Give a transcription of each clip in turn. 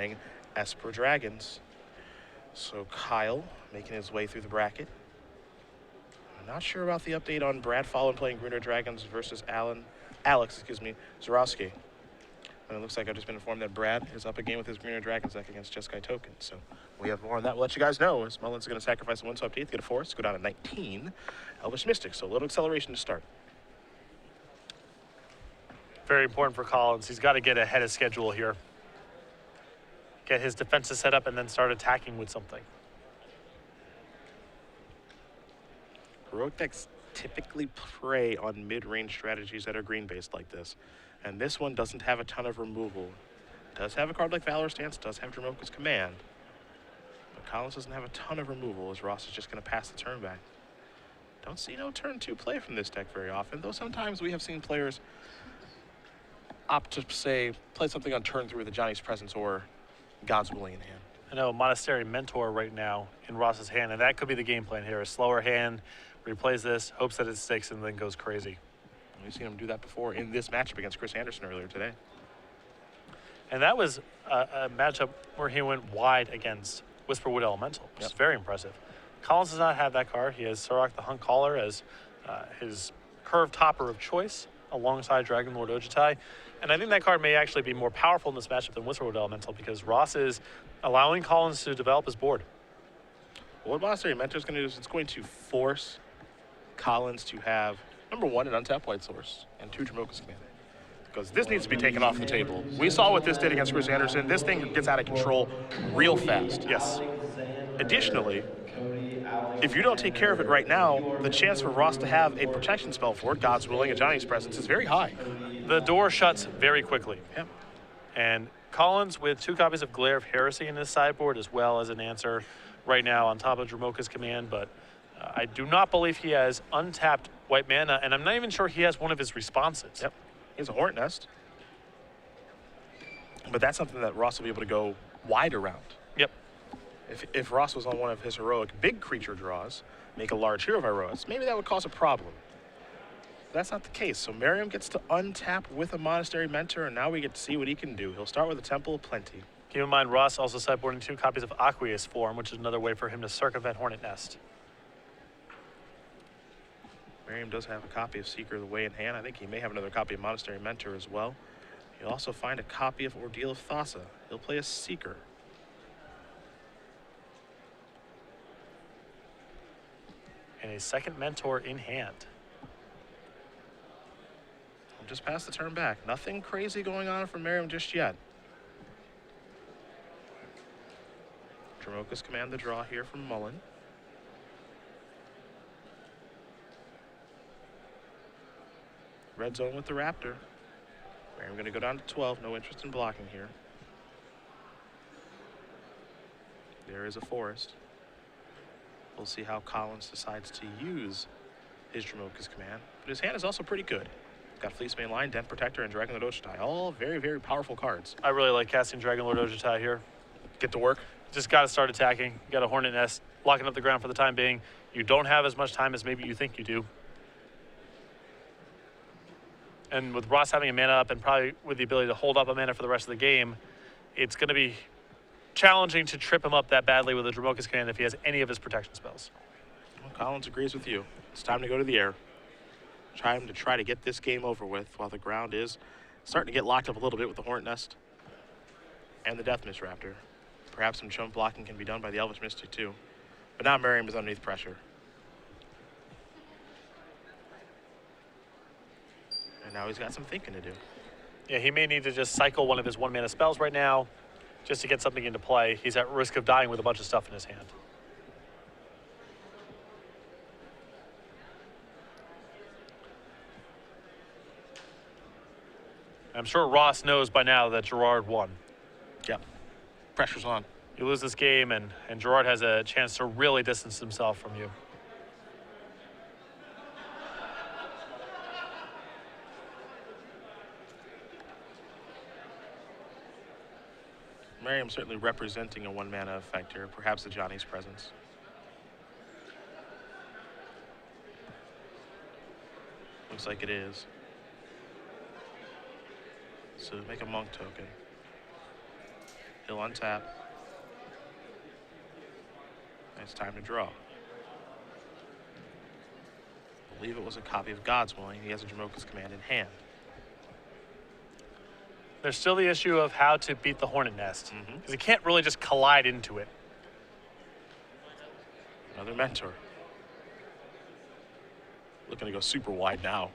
playing Esper Dragons. So Kyle making his way through the bracket. I'm not sure about the update on Brad Fallon playing Gruner Dragons versus Alex Zarowski. And it looks like I've just been informed that Brad is up again with his Gruner Dragons deck against Jeskai Token. So we have more on that. We'll let you guys know as Mullen's going to sacrifice a 1 to update to get a force, go down to 19. Elvish Mystic, so a little acceleration to start. Very important for Collins. He's got to get ahead of schedule here. Get his defenses set up and then start attacking with something. Heroic decks typically prey on mid-range strategies that are green-based like this. And this one doesn't have a ton of removal. Does have a card like Valor Stance, does have Dromoka's Command. But Collins doesn't have a ton of removal as Ross is just going to pass the turn back. Don't see no turn 2 play from this deck very often, though sometimes we have seen players opt to, say, play something on turn 3 with a Johnny's Presence or God's Willing in hand. I know Monastery Mentor right now in Ross's hand, and that could be the game plan here. A slower hand, replays this, hopes that it sticks, and then goes crazy. We've seen him do that before in this matchup against Chris Anderson earlier today. And that was a matchup where he went wide against Whisperwood Elemental, which is very impressive. Collins does not have that card. He has Sorok the Hunt Caller as his curved topper of choice alongside Dragon Lord Ojutai. And I think that card may actually be more powerful in this matchup than Whisperwood Elemental because Ross is allowing Collins to develop his board. Well, what Monastery Mentor is going to do is it's going to force Collins to have, number 1, an untapped white source, and 2 Dromoka's Command. Because this needs to be taken off the table. We saw what this did against Chris Anderson. This thing gets out of control real fast. Yes. Additionally, if you don't take care of it right now, the chance for Ross to have a protection spell for it, God's Willing and Johnny's Presence, is very high. The door shuts very quickly. Yep. And Collins with 2 copies of Glare of Heresy in his sideboard as well as an answer right now on top of Dromoka's Command, but I do not believe he has untapped white mana, and I'm not even sure he has one of his responses. Yep. He has a Hornet Nest. But that's something that Ross will be able to go wide around. Yep. If Ross was on one of his heroic big creature draws, make a large Hero of Heroes, maybe that would cause a problem. That's not the case. So Merriam gets to untap with a Monastery Mentor, and now we get to see what he can do. He'll start with a Temple of Plenty. Keep in mind, Ross also sideboarding 2 copies of Aqueous Form, which is another way for him to circumvent Hornet Nest. Merriam does have a copy of Seeker of the Way in hand. I think he may have another copy of Monastery Mentor as well. He'll also find a copy of Ordeal of Thassa. He'll play a Seeker. And a second Mentor in hand. I'll just pass the turn back. Nothing crazy going on for Merriam just yet. Dromoka's Command the draw here from Mullen. Red zone with the Raptor. Merriam going to go down to 12. No interest in blocking here. There is a forest. We'll see how Collins decides to use his Dromoka's Command. But his hand is also pretty good. He's got Fleece Mainline, Dent Protector, and Dragon Lord Ojutai. All very, very powerful cards. I really like casting Dragon Lord Ojutai here. Get to work. Just got to start attacking. You got a Hornet Nest, locking up the ground for the time being. You don't have as much time as maybe you think you do. And with Ross having a mana up and probably with the ability to hold up a mana for the rest of the game, it's going to be challenging to trip him up that badly with a Dromoka's Command if he has any of his protection spells. Well, Collins agrees with you. It's time to go to the air. Time to try to get this game over with while the ground is starting to get locked up a little bit with the Hornet Nest and the Death Mist Raptor. Perhaps some chump blocking can be done by the Elvish Mystic too. But now Merriam is underneath pressure. And now he's got some thinking to do. Yeah, he may need to just cycle one of his 1 mana spells right now just to get something into play. He's at risk of dying with a bunch of stuff in his hand. I'm sure Ross knows by now that Gerard won. Yep. Pressure's on. You lose this game, and Gerard has a chance to really distance himself from you. Merriam certainly representing a 1 mana effect here, perhaps the Johnny's Presence. Looks like it is. So make a Monk token. He'll untap. It's time to draw. I believe it was a copy of God's Willing. He has a Dromoka's Command in hand. There's still the issue of how to beat the Hornet Nest, because he can't really just collide into it. Another Mentor. Looking to go super wide now.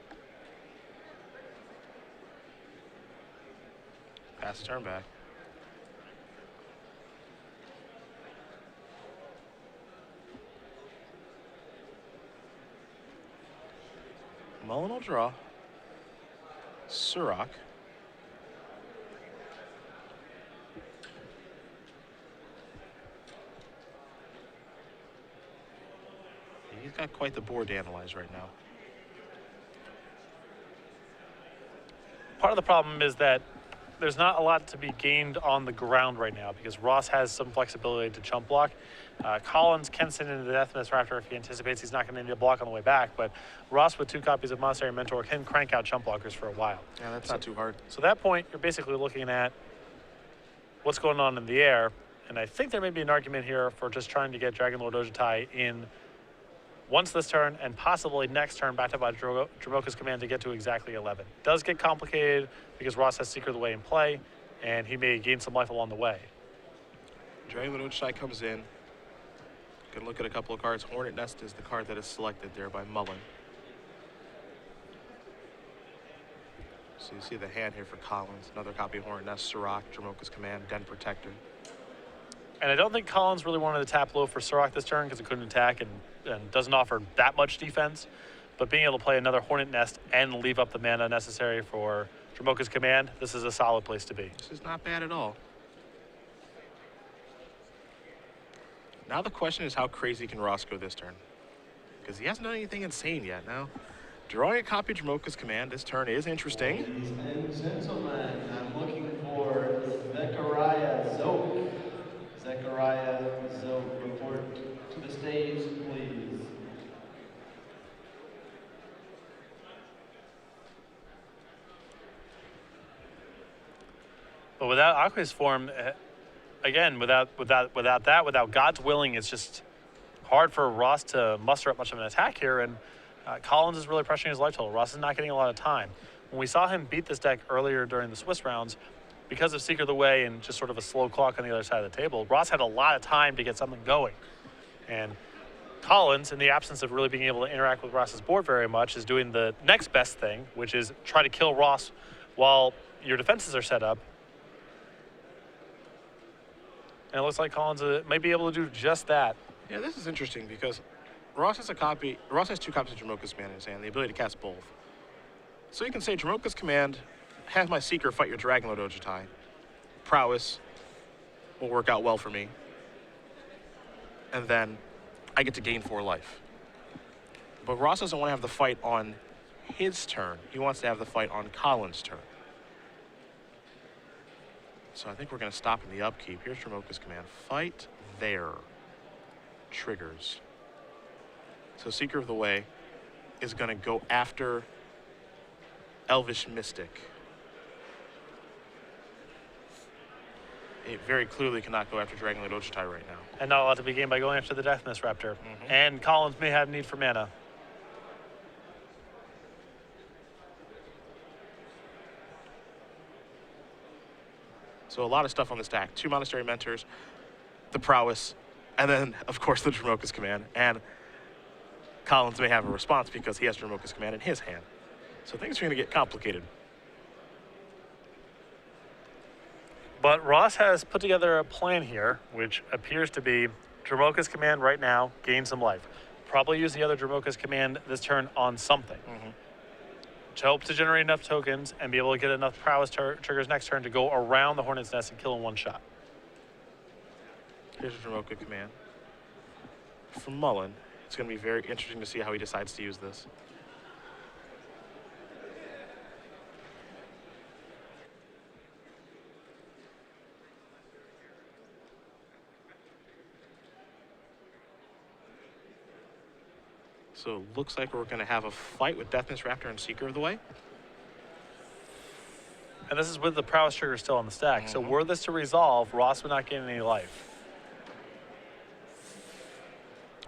Pass the turn back. Mullen will draw. Surak. He's got quite the board to analyze right now. Part of the problem is that there's not a lot to be gained on the ground right now because Ross has some flexibility to chump block. Collins can send into the Deathness Raptor if he anticipates he's not going to need a block on the way back, but Ross with 2 copies of Monastery Mentor can crank out chump blockers for a while. Yeah, that's not too hard. So at that point, you're basically looking at what's going on in the air, and I think there may be an argument here for just trying to get Dragon Lord Ojutai in once this turn and possibly next turn backed up by Dromoka's Command to get to exactly 11. Does get complicated because Ross has Secret of the Way in play, and he may gain some life along the way. Dragon Lord Ojutai comes in. Gonna look at a couple of cards. Hornet Nest is the card that is selected there by Mullen. So you see the hand here for Collins. Another copy of Hornet Nest, Surak, Dromoka's Command, Den Protector. And I don't think Collins really wanted to tap low for Surak this turn because it couldn't attack and doesn't offer that much defense. But being able to play another Hornet Nest and leave up the mana necessary for Dromoka's Command, this is a solid place to be. This is not bad at all. Now the question is, how crazy can Ross go this turn? Because he hasn't done anything insane yet. Now, drawing a copy of Dromoka's Command this turn is interesting. Ladies and gentlemen, I'm looking for Zechariah Zoke. Zechariah Zoke, report to the stage, please. But without Aqua's form, again, without God's Willing, it's just hard for Ross to muster up much of an attack here. And Collins is really pressuring his life total. Ross is not getting a lot of time. When we saw him beat this deck earlier during the Swiss rounds, because of Secret of the Way and just sort of a slow clock on the other side of the table, Ross had a lot of time to get something going. And Collins, in the absence of really being able to interact with Ross's board very much, is doing the next best thing, which is try to kill Ross while your defenses are set up. And it looks like Collins may be able to do just that. Yeah, this is interesting because Ross has 2 copies of Dromoka's Command in his hand, the ability to cast both. So you can say Dromoka's Command has my Seeker fight your Dragon Lord Ojutai. Prowess will work out well for me. And then I get to gain 4 life. But Ross doesn't want to have the fight on his turn. He wants to have the fight on Collins' turn. So I think we're going to stop in the upkeep. Here's Dromoka's Command. Fight there. Triggers. So Seeker of the Way is going to go after Elvish Mystic. It very clearly cannot go after Dragon Lord Ojutai right now. And not allowed to be gained by going after the Deathness Raptor. And Collins may have need for mana. So a lot of stuff on the stack. 2 Monastery Mentors, the Prowess, and then, of course, the Dromoka's Command. And Collins may have a response because he has Dromoka's Command in his hand. So things are going to get complicated. But Ross has put together a plan here, which appears to be Dromoka's Command right now, gain some life. Probably use the other Dromoka's Command this turn on something. To hope to generate enough tokens and be able to get enough prowess triggers next turn to go around the Hornet's Nest and kill in one shot. Here's a Dromoka Command. From Mullen, it's going to be very interesting to see how he decides to use this. So it looks like we're going to have a fight with Deathness Raptor and Seeker of the Way. And this is with the prowess trigger still on the stack. So were this to resolve, Ross would not gain any life.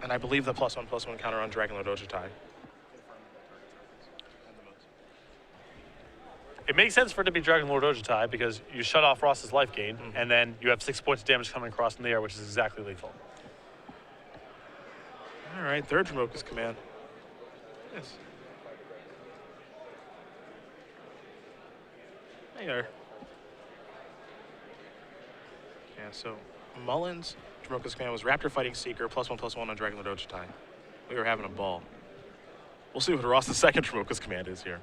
And I believe the +1/+1 counter on Dragonlord Ojutai. It makes sense for it to be Dragon Lord Ojutai because you shut off Ross's life gain, and then you have 6 points of damage coming across in the air, which is exactly lethal. All right, third Dromoka's command. Yes. There. Yeah, so Mullen's Dromoka's command was Raptor Fighting Seeker, +1/+1 on Dragonlord Ojutai. We were having a ball. We'll see what Ross's second Dromoka's command is here.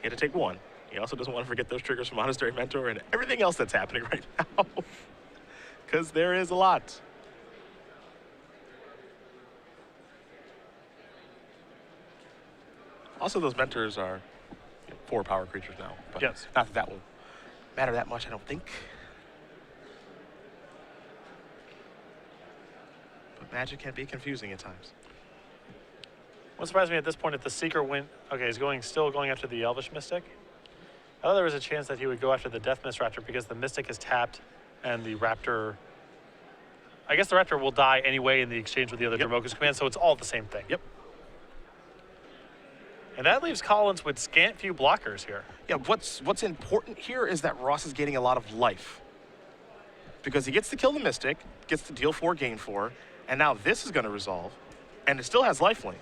He had to take one. He also doesn't want to forget those triggers from Monastery Mentor and everything else that's happening right now. Because there is a lot. Also, those mentors are 4 power creatures now. But Yes. not that that will matter that much, I don't think. But Magic can be confusing at times. What surprised me at this point if the Seeker went, okay, he's still going after the Elvish Mystic. I thought there was a chance that he would go after the Death Mist Raptor because the Mystic is tapped and the Raptor, I guess the Raptor will die anyway in the exchange with the other Dromoka's command, so it's all the same thing. Yep. And that leaves Collins with scant few blockers here. Yeah, what's important here is that Ross is gaining a lot of life. Because he gets to kill the Mystic, gets to deal 4, gain 4, and now this is going to resolve, and it still has lifelink.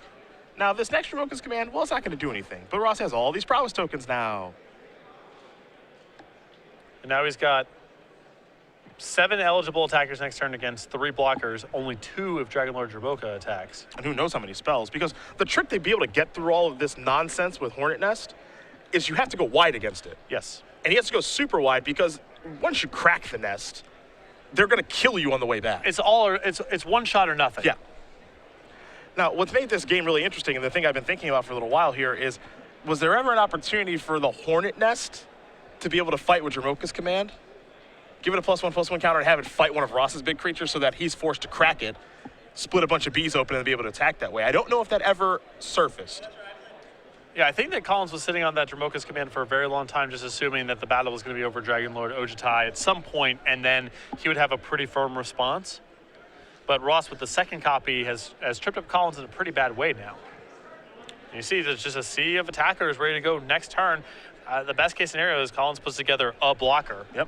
Now, this next Dromoka's command, well, it's not going to do anything, but Ross has all these prowess tokens now. And now he's got 7 eligible attackers next turn against 3 blockers, only 2 if Dragon Lord Dromoka attacks. And who knows how many spells, because the trick to be able to get through all of this nonsense with Hornet Nest is you have to go wide against it. Yes. And he has to go super wide because once you crack the nest, they're going to kill you on the way back. It's one shot or nothing. Yeah. Now, what's made this game really interesting, and the thing I've been thinking about for a little while here is, was there ever an opportunity for the Hornet Nest to be able to fight with Dromoka's command? Give it a +1/+1 counter and have it fight one of Ross's big creatures so that he's forced to crack it, split a bunch of bees open and be able to attack that way. I don't know if that ever surfaced. Yeah, I think that Collins was sitting on that Dromoka's command for a very long time, just assuming that the battle was going to be over Dragon Lord Ojutai at some point, and then he would have a pretty firm response. But Ross, with the second copy, has tripped up Collins in a pretty bad way now. And you see there's just a sea of attackers ready to go next turn. The best case scenario is Collins puts together a blocker. Yep.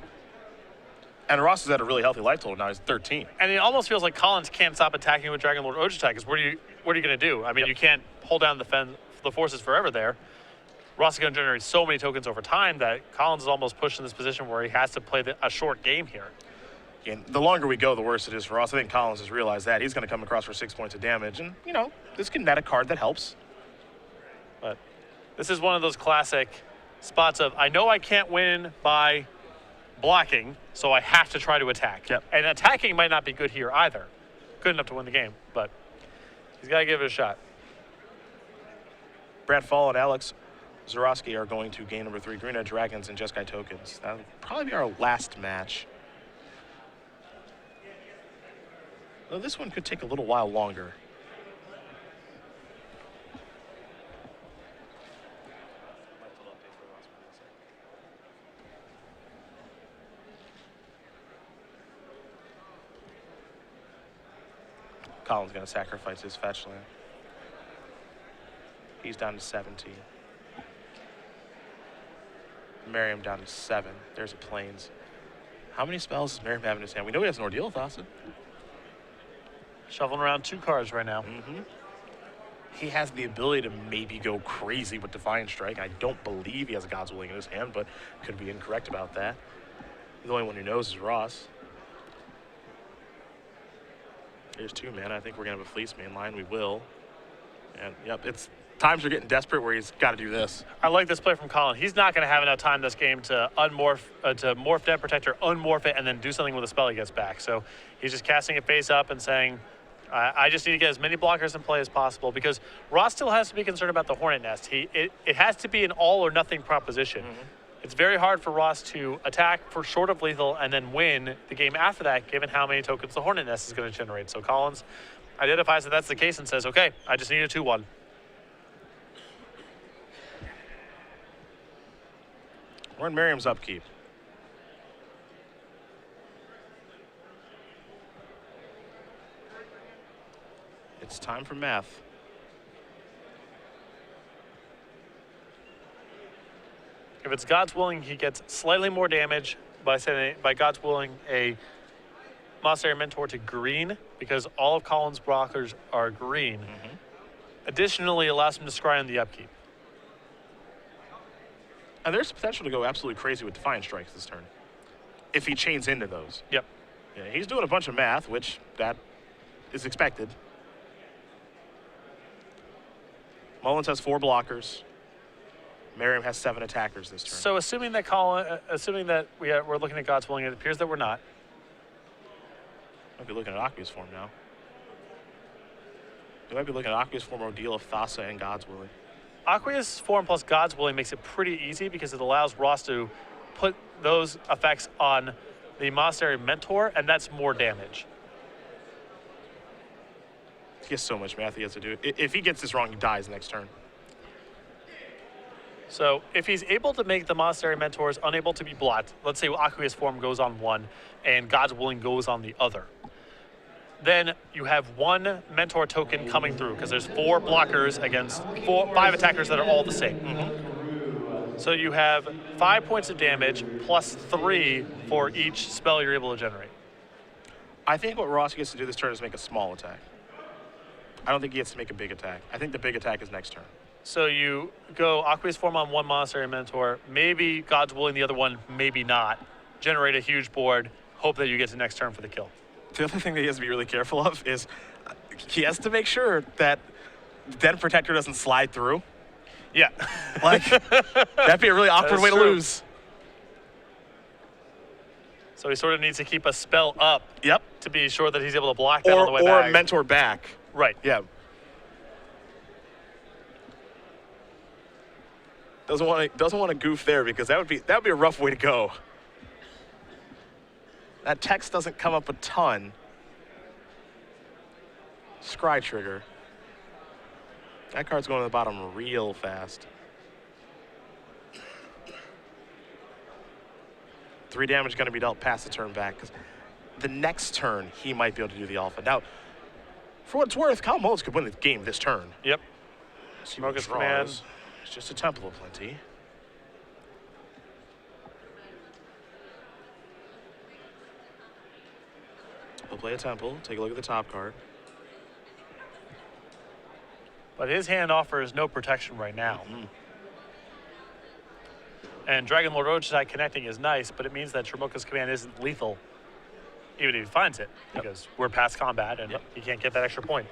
And Ross is at a really healthy life total now. He's 13. And it almost feels like Collins can't stop attacking with Dragon Lord Ojutai, because what are you going to do? I mean, you can't hold down the forces forever there. Ross is going to generate so many tokens over time that Collins is almost pushed in this position where he has to play a short game here. And the longer we go, the worse it is for Ross. I think Collins has realized that. He's going to come across for 6 points of damage. And, you know, this can net a card that helps. But this is one of those classic spots of, I know I can't win by blocking, so I have to try to attack. Yep. And attacking might not be good here either. Good enough to win the game, but he's got to give it a shot. Brad Fall and Alex Zorowski are going to game number 3, Green Red Dragons and Jeskai tokens. That'll probably be our last match. Though this one could take a little while longer. Colin's going to sacrifice his fetch land. He's down to 17. Merriam down to 7. There's a Plains. How many spells does Merriam have in his hand? We know he has an Ordeal Thassa. Shuffling around 2 cards right now. He has the ability to maybe go crazy with Defiant Strike. I don't believe he has a God's Willing in his hand, but could be incorrect about that. The only one who knows is Ross. There's 2 mana. I think we're going to have a Fleece main line. We will. And, yep, times are getting desperate where he's got to do this. I like this play from Colin. He's not going to have enough time this game to morph Dead Protector, unmorph it, and then do something with a spell he gets back. So he's just casting it face up and saying, I just need to get as many blockers in play as possible, because Ross still has to be concerned about the Hornet Nest. It has to be an all or nothing proposition. It's very hard for Ross to attack for short of lethal and then win the game after that, given how many tokens the Hornet Nest is going to generate. So Collins identifies that that's the case and says, okay, I just need a 2-1. We're in Merriam's upkeep. It's time for math. If it's God's willing, he gets slightly more damage by God's willing a Monastery Mentor to green because all of Collins' blockers are green. Additionally, allows him to scry on the upkeep. And there's potential to go absolutely crazy with Defiant Strikes this turn. If he chains into those. Yep. Yeah, he's doing a bunch of math, which that is expected. Mullins has 4 blockers. Merriam has 7 attackers this turn. So assuming that we're looking at God's willing, it appears that we're not. Might be looking at Aqua's form now. We might be looking at Aqua's form ordeal of Thassa and God's willing. Aqua's form plus God's willing makes it pretty easy because it allows Ross to put those effects on the Monastery Mentor, and that's more damage. He has so much math he has to do. If he gets this wrong, he dies next turn. So if he's able to make the Monastery Mentors unable to be blocked, let's say Aqua's form goes on one and God's willing goes on the other, then you have 1 Mentor token coming through because there's 4 blockers against 5 attackers that are all the same. So you have 5 points of damage plus 3 for each spell you're able to generate. I think what Ross gets to do this turn is make a small attack. I don't think he gets to make a big attack. I think the big attack is next turn. So you go Aqua's form on 1 Monastery Mentor, maybe God's willing the other one, maybe not. Generate a huge board, hope that you get to next turn for the kill. The other thing that he has to be really careful of is he has to make sure that Den Protector doesn't slide through. Yeah. Like, that'd be a really awkward way to lose. So he sort of needs to keep a spell up. Yep. To be sure that he's able to block that on the way back. back. Or Mentor back. Right. Yeah. Doesn't want to goof there because that would be a rough way to go. That text doesn't come up a ton. Scry trigger. That card's going to the bottom real fast. 3 damage going to be dealt past the turn back because the next turn he might be able to do the alpha. Now, for what it's worth, Kyle Mullins could win the game this turn. Yep. Focus command. It's just a Temple of Plenty. He'll play a Temple. Take a look at the top card. But his hand offers no protection right now. And Dragon Lord Ochitai connecting is nice, but it means that Tremoka's command isn't lethal, even if he finds it, because we're past combat and he can't get that extra point.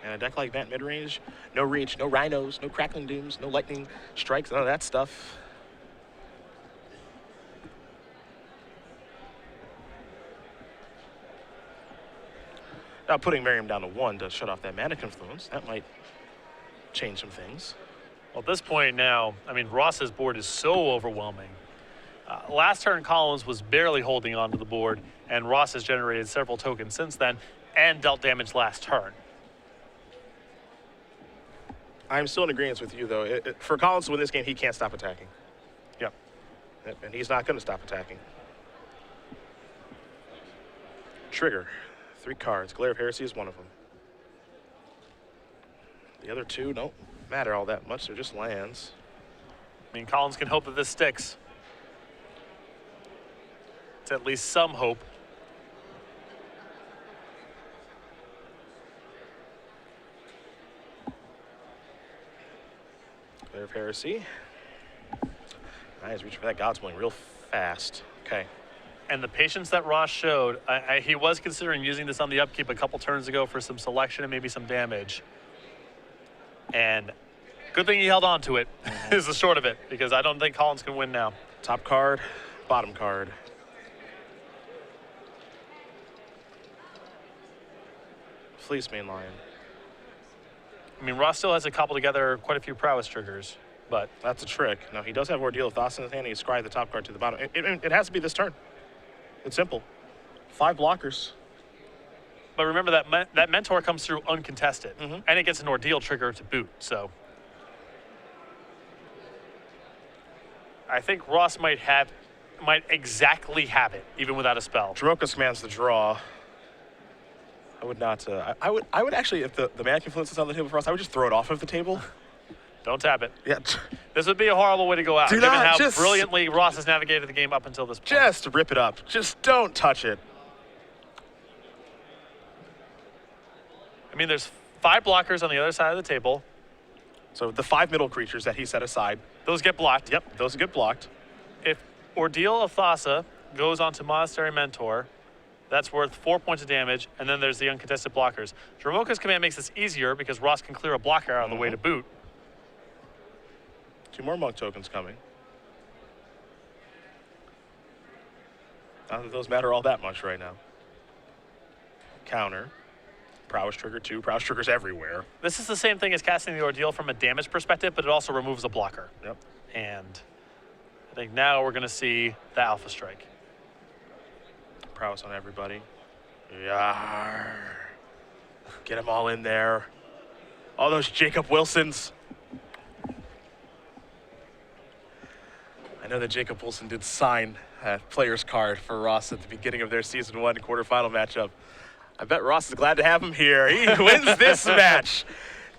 And a deck like that mid-range, no reach, no rhinos, no crackling dooms, no lightning strikes, none of that stuff. Now putting Merriam down to 1 to shut off that mana confluence, that might change some things. Well, at this point now, I mean, Ross's board is so overwhelming. Last turn, Collins was barely holding onto the board, and Ross has generated several tokens since then and dealt damage last turn. I'm still in agreement with you, though. For Collins to win this game, he can't stop attacking. Yep. And he's not going to stop attacking. Trigger. 3 cards. Glare of Heresy is one of them. The other 2 don't matter all that much. They're just lands. I mean, Collins can hope that this sticks. It's at least some hope. Glare of Heresy. Nice, reaching for that God's Willing real fast. Okay. And the patience that Ross showed, he was considering using this on the upkeep a couple turns ago for some selection and maybe some damage. And good thing he held on to it, is the short of it, because I don't think Collins can win now. Top card, bottom card. Fleece Main Lion. I mean, Ross still has to cobble together quite a few prowess triggers, but That's a trick. Now, he does have Ordeal of Thassa in his hand. He scry the top card to the bottom. It has to be this turn. It's simple. 5 blockers. but remember that mentor comes through uncontested, and it gets an ordeal trigger to boot. So I think Ross might exactly have it, even without a spell. Dromoka's commands the draw. I would not. I would actually, if the Manic Influence is on the table for us, I would just throw it off of the table. Don't tap it. Yeah. This would be a horrible way to go out, Do given not how just- brilliantly Ross has navigated the game up until this point. Just rip it up. Just don't touch it. I mean, there's 5 blockers on the other side of the table. So the 5 middle creatures that he set aside. Those get blocked. Yep, those get blocked. If Ordeal of Thassa goes onto Monastery Mentor, that's worth 4 points of damage, and then there's the uncontested blockers. Dromoka's command makes this easier because Ross can clear a blocker out of the way to boot. 2 more monk tokens coming. Not that those matter all that much right now. Counter. Prowess trigger 2. Prowess triggers everywhere. This is the same thing as casting the Ordeal from a damage perspective, but it also removes a blocker. Yep. And I think now we're going to see the Alpha Strike. Prowess on everybody. Yarr. Get them all in there. All those Jacob Wilsons. I know that Jacob Wilson did sign a player's card for Ross at the beginning of their Season 1 quarterfinal matchup. I bet Ross is glad to have him here. He wins this match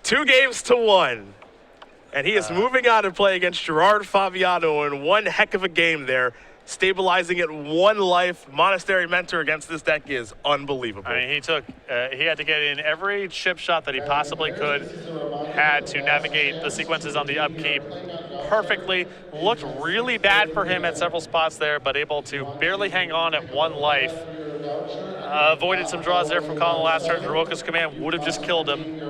2-1. And he is moving on to play against Gerard Fabiano in one heck of a game there. Stabilizing at 1 life. Monastery Mentor against this deck is unbelievable. I mean, he had to get in every chip shot that he possibly could. Had to navigate the sequences on the upkeep perfectly. Looked really bad for him at several spots there, but able to barely hang on at 1 life. Avoided some draws there from Colin last turn. Dromoka's command would have just killed him.